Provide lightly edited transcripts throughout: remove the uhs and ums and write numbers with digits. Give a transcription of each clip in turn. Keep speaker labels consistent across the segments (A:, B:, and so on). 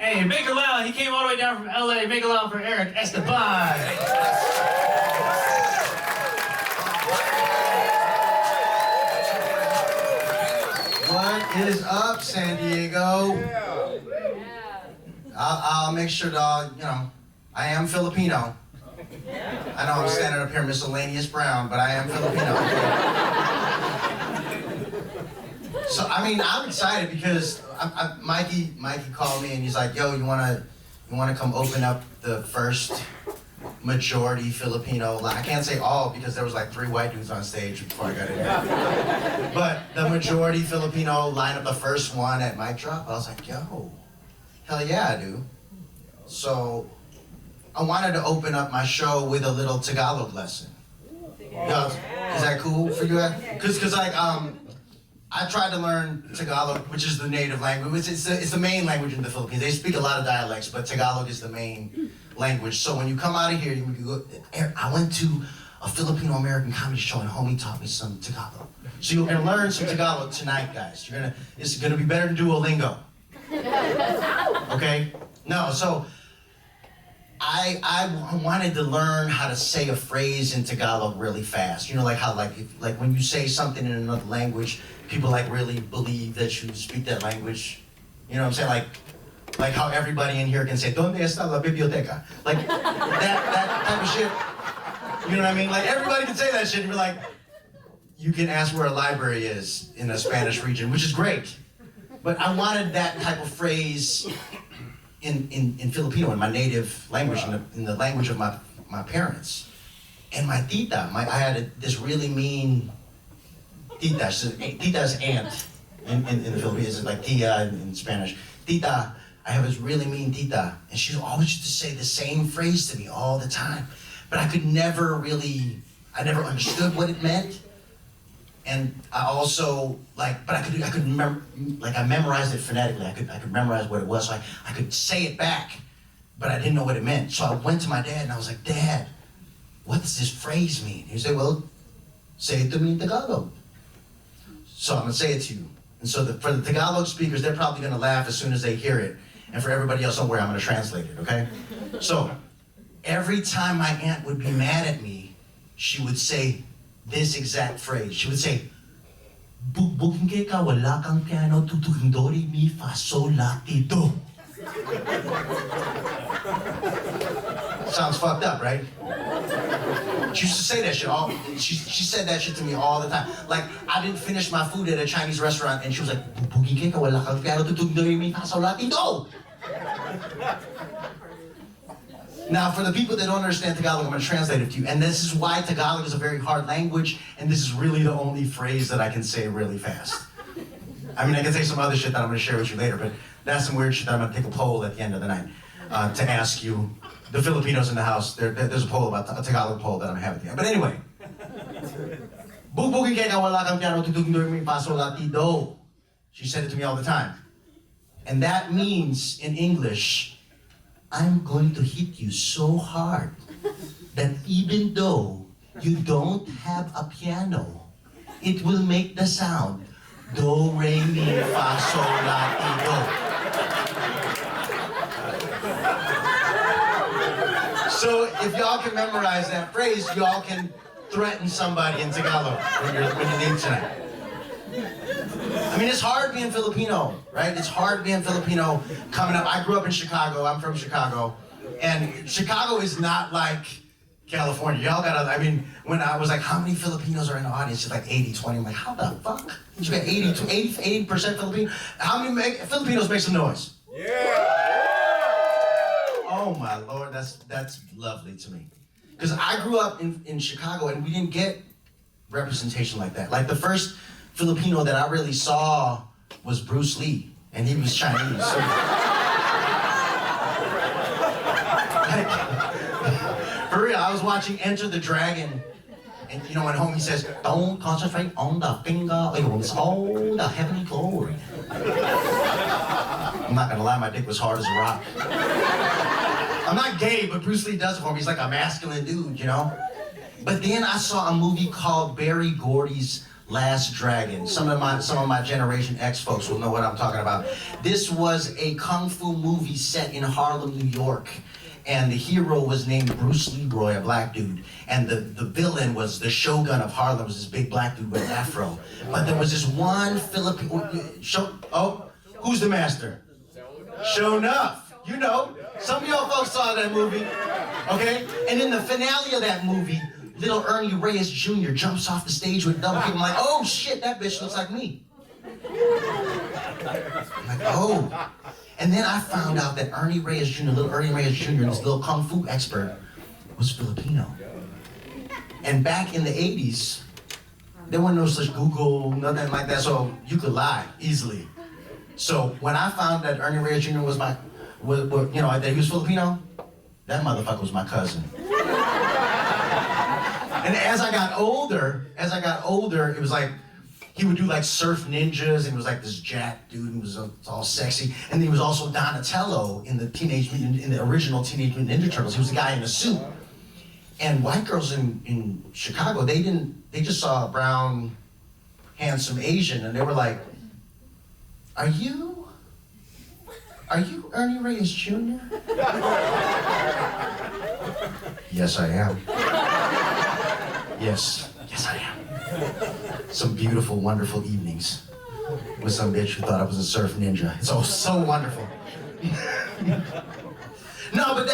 A: Hey, make it loud. He came all the way down from LA. Make it loud for Erick Esteban.
B: What is up, San Diego? I'll make sure to, I am Filipino. I know I'm standing up here miscellaneous brown, but I am Filipino. So, I'm excited because Mikey called me and he's like, yo, you wanna come open up the first majority Filipino line? I can't say all because there was like 3 white dudes on stage before I got in here. But the majority Filipino line up, the first one at mic drop, I was like, yo, hell yeah, I do. So I wanted to open up my show with a little Tagalog lesson. Yo, is that cool for you? Cause I tried to learn Tagalog, which is the native language. It's the main language in the Philippines. They speak a lot of dialects, but Tagalog is the main language. So when you come out of here, you go, I went to a Filipino-American comedy show and homie taught me some Tagalog. So you're gonna learn some Tagalog tonight, guys. It's gonna be better than Duolingo. Okay? No, so I wanted to learn how to say a phrase in Tagalog really fast. You know, like how like when you say something in another language, people like really believe that you speak that language. You know what I'm saying? Like how everybody in here can say, "Donde está la biblioteca?" Like that type of shit. You know what I mean? Like everybody can say that shit and be like, you can ask where a library is in a Spanish region, which is great. But I wanted that type of phrase in Filipino, in my native language, in the language of my parents. And my tita, I had this really mean tita. Tita's aunt in the Philippines. It's like tia in Spanish. Tita, I have this really mean tita. And she always used to say the same phrase to me all the time. But I never understood what it meant. And I also, but I could remember, I memorized it phonetically. I could memorize what it was, so I could say it back, but I didn't know what it meant. So I went to my dad and I was like, Dad, what does this phrase mean? He said, well, say it to me in Tagalog. So I'm gonna say it to you. And so for the Tagalog speakers, they're probably gonna laugh as soon as they hear it. And for everybody else, don't worry, I'm gonna translate it, okay? So every time my aunt would be mad at me, she would say this exact phrase. She would say, "Bugbugin ka, wala kang piano, tutugin do, re, mi, fa, sol, la, ti, do." Sounds fucked up, right? She used to say that shit she said that shit to me all the time. Like, I didn't finish my food at a Chinese restaurant and she was like, "Bugbugin ka, wala kang piano, tutugin do, re, mi, fa, sol, la, ti, do." Now, for the people that don't understand Tagalog, I'm going to translate it to you. And this is why Tagalog is a very hard language, and this is really the only phrase that I can say really fast. I mean, I can say some other shit that I'm going to share with you later, but that's some weird shit that I'm going to take a poll at the end of the night to ask you, the Filipinos in the house. There's a poll about a Tagalog poll that I'm having at the end. But anyway. "Bugbugin ka, wala kang piano, tutugin do, re, mi, fa, sol, la, ti, do." She said it to me all the time. And that means, in English, I'm going to hit you so hard that even though you don't have a piano, it will make the sound do, re, mi, fa, sol, la, ti, do. So if y'all can memorize that phrase, y'all can threaten somebody in Tagalog when you leave tonight. I mean, it's hard being Filipino, right? It's hard being Filipino coming up. I grew up in Chicago. I'm from Chicago. And Chicago is not like California. Y'all gotta, when I was like, how many Filipinos are in the audience? It's like 80-20. I'm like, how the fuck? You got 80% Filipino? How many Filipinos make some noise? Yeah! Oh my Lord, that's lovely to me. Because I grew up in Chicago and we didn't get representation like that. Like the first Filipino that I really saw was Bruce Lee, and he was Chinese. So, for real, I was watching Enter the Dragon, and you know when homie says, "Don't concentrate on the finger, it was all the heavenly glory." I'm not gonna lie, my dick was hard as a rock. I'm not gay, but Bruce Lee does it for me. He's like a masculine dude, you know? But then I saw a movie called Barry Gordy's Last Dragon. Some of my Generation X folks will know what I'm talking about. This was a kung fu movie set in Harlem, New York. And the hero was named Bruce Leroy, a black dude. And the villain was the Shogun of Harlem, was this big black dude with an afro. But there was this one Filipino, who's the master? Show enough. You know, some of y'all folks saw that movie, okay? And in the finale of that movie, little Ernie Reyes Jr. jumps off the stage with a double kick. I'm like, oh shit, that bitch looks like me. I'm like, oh. And then I found out that Ernie Reyes Jr., little Ernie Reyes Jr., this little kung fu expert, was Filipino. And back in the 80s, there wasn't no such Google, nothing like that, so you could lie easily. So when I found that Ernie Reyes Jr. was that he was Filipino, that motherfucker was my cousin. And as I got older, it was like, he would do like surf ninjas, and he was like this jack dude, and he was all sexy. And he was also Donatello in the original Teenage Mutant Ninja Turtles. He was the guy in a suit. And white girls in Chicago, they just saw a brown, handsome Asian, and they were like, Are you Ernie Reyes Jr.? Yes, I am. Yes, I am. Some beautiful, wonderful evenings with some bitch who thought I was a surf ninja. It's all so wonderful. No, but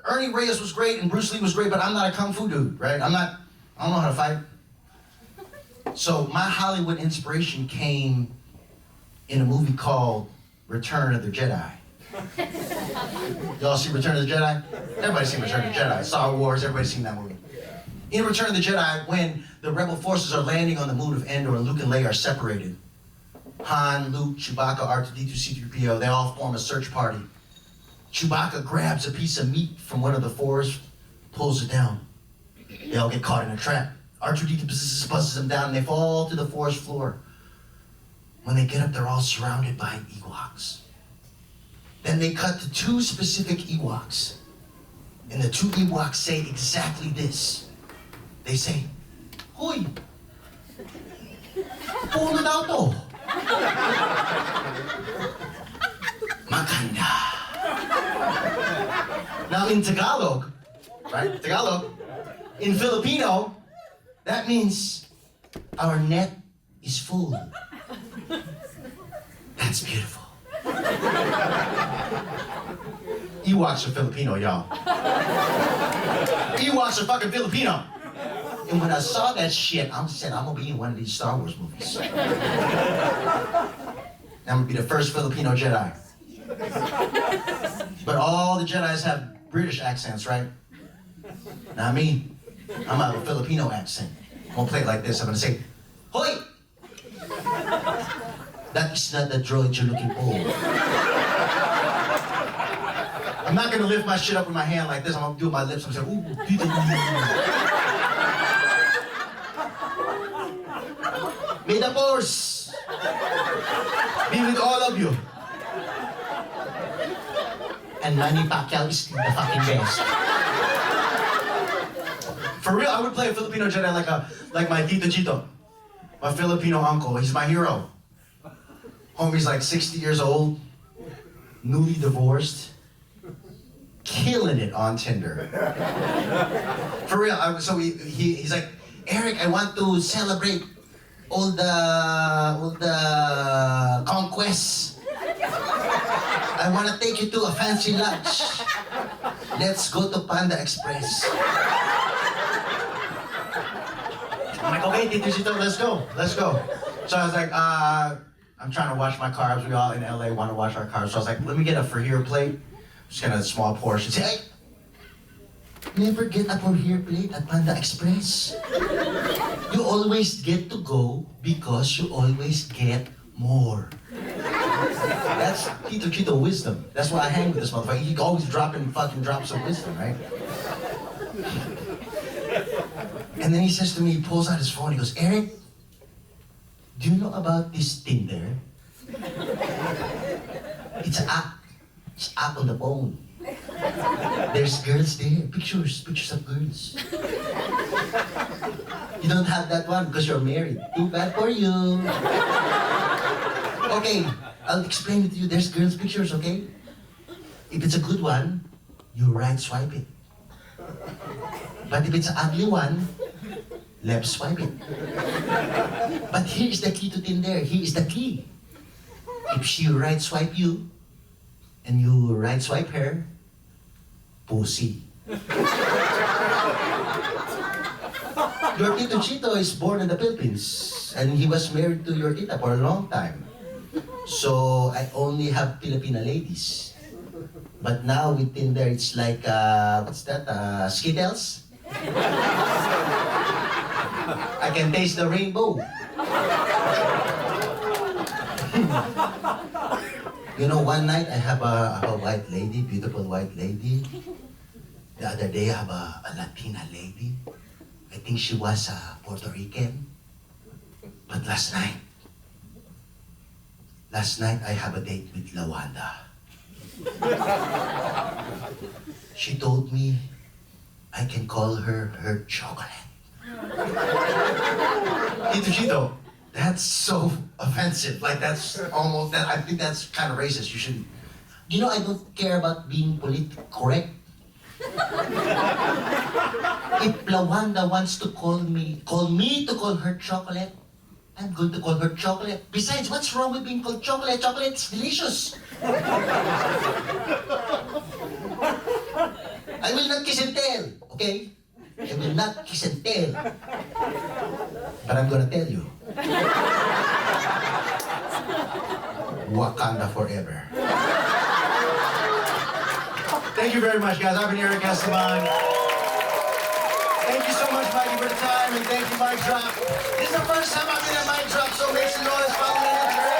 B: Ernie Reyes was great and Bruce Lee was great, but I'm not a kung fu dude, right? I don't know how to fight. So my Hollywood inspiration came in a movie called Return of the Jedi. Y'all see Return of the Jedi? Everybody's seen Return of the Jedi. Star Wars, everybody's seen that movie. In Return of the Jedi, when the rebel forces are landing on the moon of Endor and Luke and Leia are separated, Han, Luke, Chewbacca, R2-D2, C-3PO, they all form a search party. Chewbacca grabs a piece of meat from one of the forests, pulls it down. They all get caught in a trap. R2-D2 buzzes them down and they fall to the forest floor. When they get up, they're all surrounded by Ewoks. Then they cut to two specific Ewoks. And the two Ewoks say exactly this. They say, Hoy! Puno daw to. Maganda. Now in Tagalog, right? In Filipino, that means our net is full. That's beautiful. Ewoks are Filipino, y'all. Ewoks are fucking Filipino. And when I saw that shit, I said, I'm gonna be in one of these Star Wars movies. I'm gonna be the first Filipino Jedi. But all the Jedis have British accents, right? Not me. I'm gonna have a Filipino accent. I'm gonna play it like this. I'm gonna say, Hoy! That is not the droid you're looking for. I'm not gonna lift my shit up with my hand like this. I'm gonna do my lips. I'm gonna say, ooh, May the Force be with all of you. And Manny Pacquiao is the fucking best. For real, I would play a Filipino Jedi like my Tito Chito, my Filipino uncle. He's my hero. Homie's like 60 years old, newly divorced, killing it on Tinder. For real, so he's like, Eric, I want to celebrate all the conquests. I want to take you to a fancy lunch. Let's go to Panda Express. I'm like, okay, Tito Chito, let's go. So I was like, I'm trying to wash my cars. We all in LA want to wash our cars. So I was like, let me get a for here plate. Just kind of a small portion. Say, hey, never get a for here plate at Panda Express. You always get to go because you always get more. That's Tito Chito wisdom. That's why I hang with this motherfucker. He always dropping fucking drops of wisdom, right? And then he says to me, he pulls out his phone, he goes, Eric, do you know about this Tinder? It's an app. It's an app on the phone. There's girls there. Pictures of girls. You don't have that one because you're married. Too bad for you. Okay, I'll explain it to you. There's girls' pictures, okay? If it's a good one, you right swipe it. But if it's an ugly one, left swipe it. But here's the key to Tinder. Here is the key. If she right swipe you, and you right swipe her, pussy. Your Tito Chito is born in the Philippines, and he was married to your tita for a long time. So I only have Filipina ladies. But now with Tinder, it's like, what's that, Skittles? I can taste the rainbow. You know, one night I have a white lady, beautiful white lady. The other day I have a Latina lady. I think she was Puerto Rican. But last night I have a date with Lawanda. She told me I can call her chocolate. Tito Chito, that's so offensive. Like that's almost that. I think that's kind of racist. You shouldn't. You know, I don't care about being politically correct. If Lawanda wants to call me to call her chocolate, I'm going to call her chocolate. Besides, what's wrong with being called chocolate? Chocolate's delicious. I will not kiss and tell, okay? I will not kiss and tell. But I'm gonna tell you. Wakanda forever.
A: Thank you very much, guys. I've been Erick Esteban. Thank you so much, Mikey, for the time, and thank you, Mike Drop. This is the first time I've been at Mike Drop, so make some noise, follow me on Instagram.